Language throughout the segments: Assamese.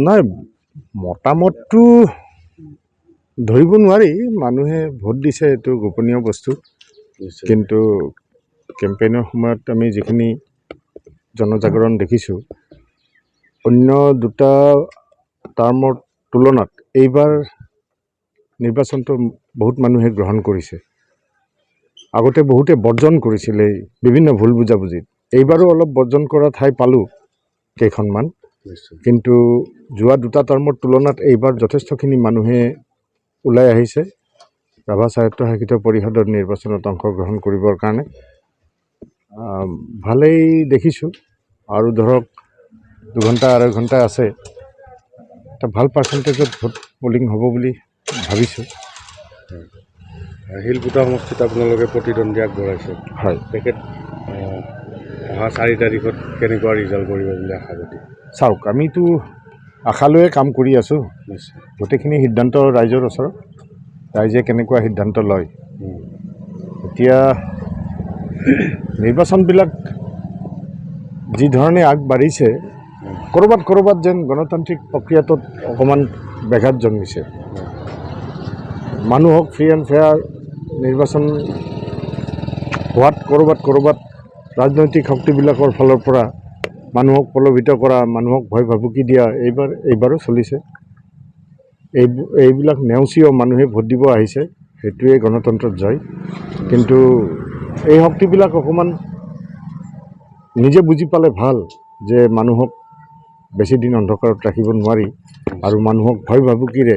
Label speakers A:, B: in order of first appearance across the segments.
A: নাই মতামতটো ধৰিব নোৱাৰি মানুহে ভোট দিছে এইটো গোপনীয় বস্তু কিন্তু কেম্পেইনৰ সময়ত আমি যিখিনি জনজাগৰণ দেখিছোঁ অন্য দুটা টাৰ্মৰ তুলনাত এইবাৰ নিৰ্বাচনটো বহুত মানুহে গ্ৰহণ কৰিছে আগতে বহুতে বৰ্জন কৰিছিলে বিভিন্ন ভুল বুজাবুজিত এইবাৰো অলপ বৰ্জন কৰা ঠাই পালোঁ কেইখনমান কিন্তু যোৱা দুটা টাৰ্মৰ তুলনাত এইবাৰ যথেষ্টখিনি মানুহে ওলাই আহিছে ৰাভা স্বায়ত্তশাসিত পৰিষদৰ নিৰ্বাচনত অংশগ্ৰহণ কৰিবৰ কাৰণে ভালেই দেখিছোঁ আৰু ধৰক 2 ঘণ্টা 2.5 ঘণ্টা আছে এটা ভাল পাৰ্চেণ্টেজত ভোট পলিং হ'ব বুলি ভাবিছোঁ
B: শিলপুটা সমষ্টিত আপোনালোকে প্ৰতিদ্বন্দ্বী আগবঢ়াইছে
A: হয়
B: তেখেত অহা 4 তাৰিখত কেনেকুৱা ৰিজাল্ট কৰিব বুলি আশা কৰি
A: চাওক আমিতো আশালৈয়ে কাম কৰি আছোঁ গোটেইখিনি সিদ্ধান্ত ৰাইজৰ ওচৰত ৰাইজে কেনেকুৱা সিদ্ধান্ত লয় এতিয়া নিৰ্বাচনবিলাক যি ধৰণে আগবাঢ়িছে ক'ৰবাত যেন গণতান্ত্ৰিক প্ৰক্ৰিয়াটোত অকণমান ব্যাঘাত জন্মিছে মানুহক ফ্ৰী এণ্ড ফেয়াৰ নিৰ্বাচন হোৱাত ক'ৰবাত ৰাজনৈতিক শক্তিবিলাকৰ ফালৰ পৰা মানুহক প্ৰলোভিত কৰা মানুহক ভয় ভাবুকি দিয়া এইবাৰো চলিছে এইবিলাক নেওচিও মানুহে ভোট দিব আহিছে সেইটোৱে গণতন্ত্ৰত জয় কিন্তু এই শক্তিবিলাক অকণমান নিজে বুজি পালে ভাল যে মানুহক বেছি দিন অন্ধকাৰত ৰাখিব নোৱাৰি আৰু মানুহক ভয় ভাবুকিৰে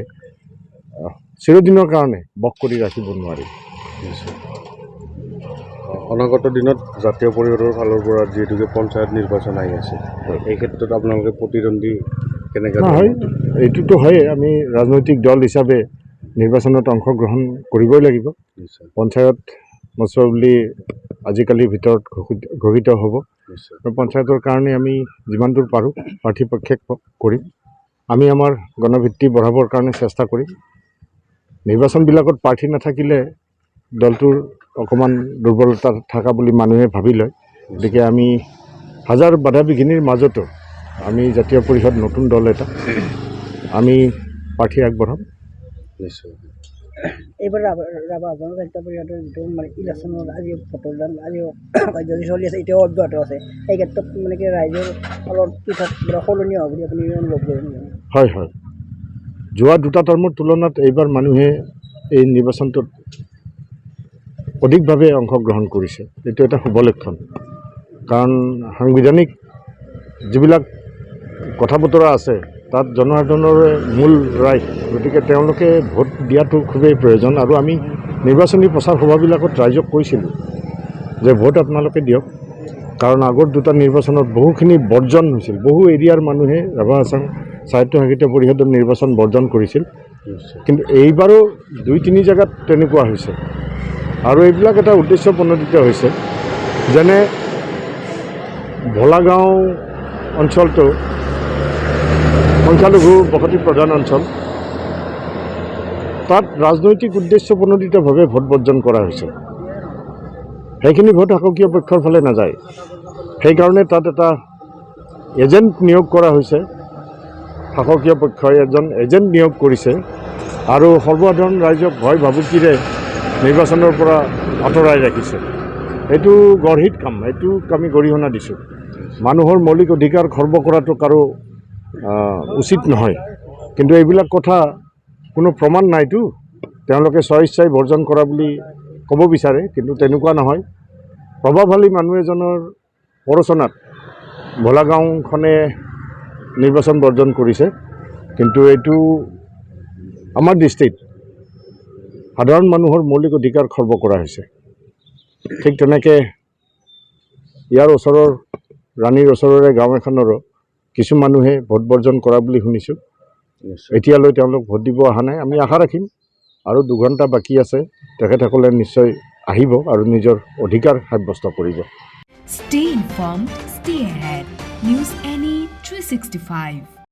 A: চিৰদিনৰ কাৰণে বশ কৰি ৰাখিব নোৱাৰি
B: অনাগত দিনত জাতীয় পৰিষদৰ ফালৰ পৰা যিহেতুকে পঞ্চায়ত নিৰ্বাচন আহি আছে এই ক্ষেত্ৰত আপোনালোকে প্ৰতিদ্বন্দ্বী কেনেকৈ
A: হয় এইটোতো হয়ে আমি ৰাজনৈতিক দল হিচাপে নিৰ্বাচনত অংশগ্ৰহণ কৰিবই লাগিব পঞ্চায়ত মচোৱা বুলি আজিকালিৰ ভিতৰত ঘোষিত হ'ব আৰু পঞ্চায়তৰ কাৰণে আমি যিমান দূৰ পাৰোঁ প্ৰাৰ্থী প্ৰক্ষেপ কৰিম আমি আমাৰ গণভিত্তি বঢ়াবৰ কাৰণে চেষ্টা কৰিম নিৰ্বাচনবিলাকত প্ৰাৰ্থী নাথাকিলে দলটোৰ অকণমান দুৰ্বলতা থকা বুলি মানুহে ভাবি লয় গতিকে আমি হাজাৰ বাধা বিঘিনিৰ মাজতো আমি জাতীয় পৰিষদ নতুন দল এটা আমি প্ৰাৰ্থী আগবঢ়াম
B: নিশ্চয়
C: এইবাৰ ৰাভা স্বায়ত্তশাসিত পৰিষদৰ যিটো মানে ইলেকশ্যনৰ আজি ভোটদান আজি কাৰ্যসূচী চলি আছে এতিয়াও অব্যাহত আছে এই ক্ষেত্ৰত মানে কি ৰাইজৰ অলপ পৃথক সলনি হোৱা বুলি আপুনি অনুভৱ কৰে
A: হয় যোৱা দুটা টাৰ্মৰ তুলনাত এইবাৰ মানুহে এই নিৰ্বাচনটোত অধিকভাৱে অংশগ্ৰহণ কৰিছে এইটো এটা শুভ লক্ষণ কাৰণ সাংবিধানিক যিবিলাক কথা বতৰা আছে তাত জনসাধাৰণৰে মূল ৰাইট গতিকে তেওঁলোকে ভোট দিয়াটো খুবেই প্ৰয়োজন আৰু আমি নিৰ্বাচনী প্ৰচাৰ সভাবিলাকত ৰাইজক কৈছিলোঁ যে ভোট আপোনালোকে দিয়ক কাৰণ আগৰ দুটা নিৰ্বাচনত বহুখিনি বৰ্জন হৈছিল বহু এৰিয়াৰ মানুহে ৰাভা স্বায়ত্তশাসিত পৰিষদৰ নিৰ্বাচন বৰ্জন কৰিছিল কিন্তু এইবাৰো 2-3 জেগাত তেনেকুৱা হৈছে আৰু এইবিলাক এটা উদ্দেশ্য প্ৰণোদিত হৈছে যেনে ভোলাগাঁও অঞ্চলটো সংখ্যালঘু বসতি প্ৰধান অঞ্চল তাত ৰাজনৈতিক উদ্দেশ্য প্ৰণোদিতভাৱে ভোট বৰ্জন কৰা হৈছে সেইখিনি ভোট শাসকীয় পক্ষৰ ফালে নাযায় সেইকাৰণে তাত এটা এজেণ্ট নিয়োগ কৰা হৈছে শাসকীয় পক্ষই এজন এজেণ্ট নিয়োগ কৰিছে আৰু সৰ্বসাধাৰণ ৰাইজক ভয় ভাবুকিৰে নিৰ্বাচনৰ পৰা আঁতৰাই ৰাখিছে এইটো গৰ্হিত কাম এইটোক আমি গৰিহণা দিছোঁ মানুহৰ মৌলিক অধিকাৰ খৰ্ব কৰাটো কাৰো উচিত নহয় কিন্তু এইবিলাক কথা কোনো প্ৰমাণ নাইতো তেওঁলোকে স্বইচ্ছাই বৰ্জন কৰা বুলি ক'ব বিচাৰে কিন্তু তেনেকুৱা নহয় প্ৰভাৱশালী মানুহ এজনৰ প্ৰৰোচনাত ভোলাগাঁওখনে নিৰ্বাচন বৰ্জন কৰিছে কিন্তু এইটো আমাৰ দৃষ্টিত সাধাৰণ মানুহৰ মৌলিক অধিকাৰ খৰ্ব কৰা হৈছে ঠিক তেনেকৈ ইয়াৰ ওচৰৰ ৰাণীৰ ওচৰৰে গাঁও এখনৰো কিছু মানুহে ভোট বৰ্জন কৰা বুলি শুনিছোঁ এতিয়ালৈ তেওঁলোক ভোট দিব অহা নাই আমি আশা ৰাখিম আৰু 2 ঘণ্টা বাকী আছে তেখেতসকলে নিশ্চয় আহিব আৰু নিজৰ অধিকাৰ সাব্যস্ত কৰিব
D: Stay informed, stay ahead. News NE 365